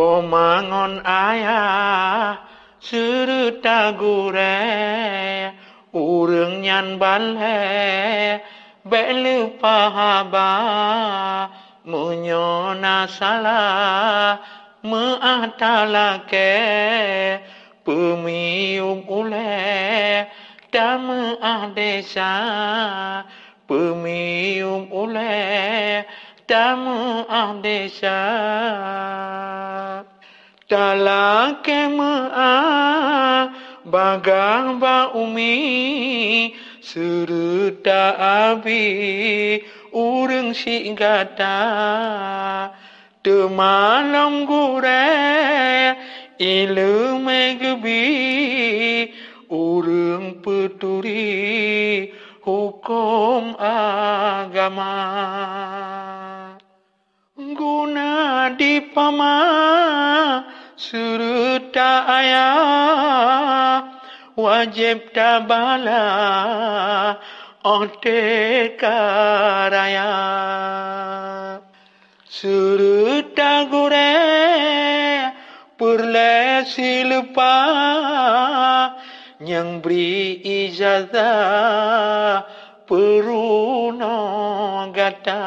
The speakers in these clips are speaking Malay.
Pomangon ayah serta gure urang nyan balhe belu pahaba munyona salah meatalake pemium ule dam desa pemium ule dam desa talake bagang ba umi serta abi urang si gata temalam gure ilu megebi urang peturi hukum agama guna dipama serta ayah wajib tabala ote karaya serta gure perle silpa yang beri ijazah peruno gata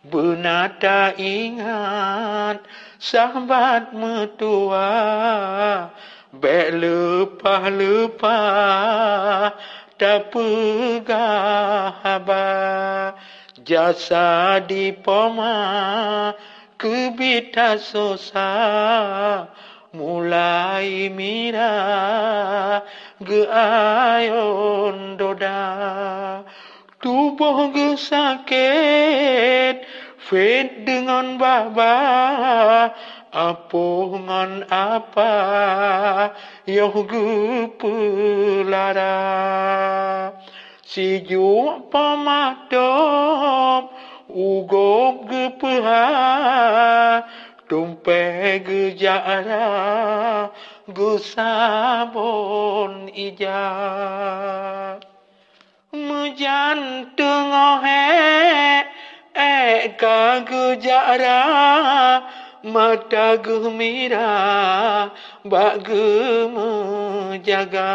benata ingat sahabat metua bek lupa tak pegahaba jasa dipoma kebita sosa mulai mira geayon doda tubuh ge sakit fit dengan baba apo ngan apa yoh gupulara si ju pamadop ugop gupuha tumpe gejara gusabon ija mujan tengohe ka gejara mata gembira bak menjaga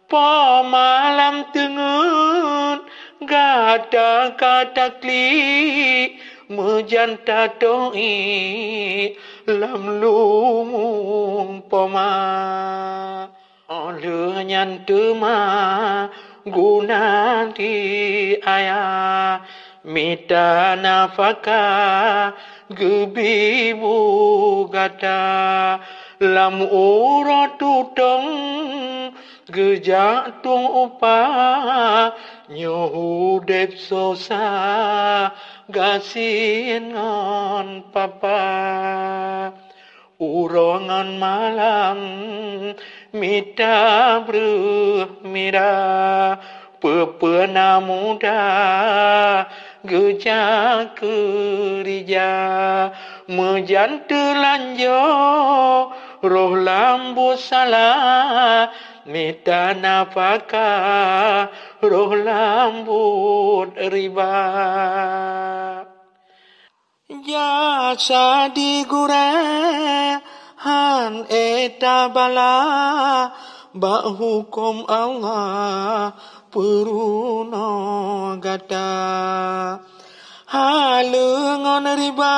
po malam tengun gata kata kli mejanta doi lam lumung poma oleh nyan tema guna di ayah mita nafaka gebibu gata lam uro tutong gejak tung upa nyohu dep sosa gasin ngon papa urongan malam mita bermira pepena muda gejak kerja mejan telanjo roh lambu salah mita nafaka roh lambut riba jasa digure han eta bala bak hukum Allah peruno gata halengon riba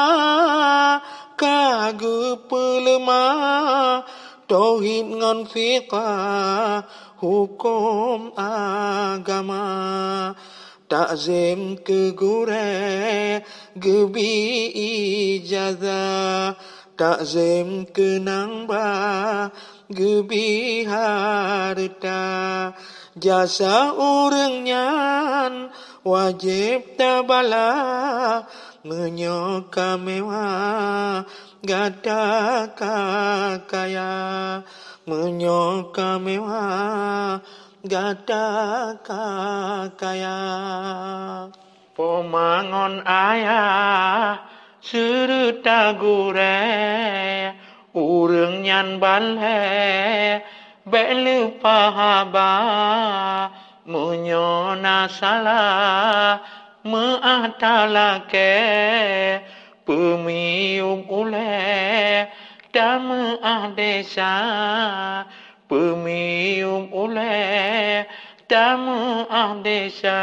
kagu pelema tauhid ngon fiqah hukum agama takzim ke gure gebi ijazah takzim ke nangba gebi harta jasa urang nyan wajib tabala menyoka mewah gata kaya menyoka mewah gata kaya pomangon ayah serta gure urang nyan balhe belu pahaba munyona salah meatalake Pemium oleh Dhamma Desa, Pemium oleh Dhamma Desa,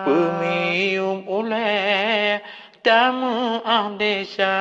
Pemium oleh Dhamma Desa.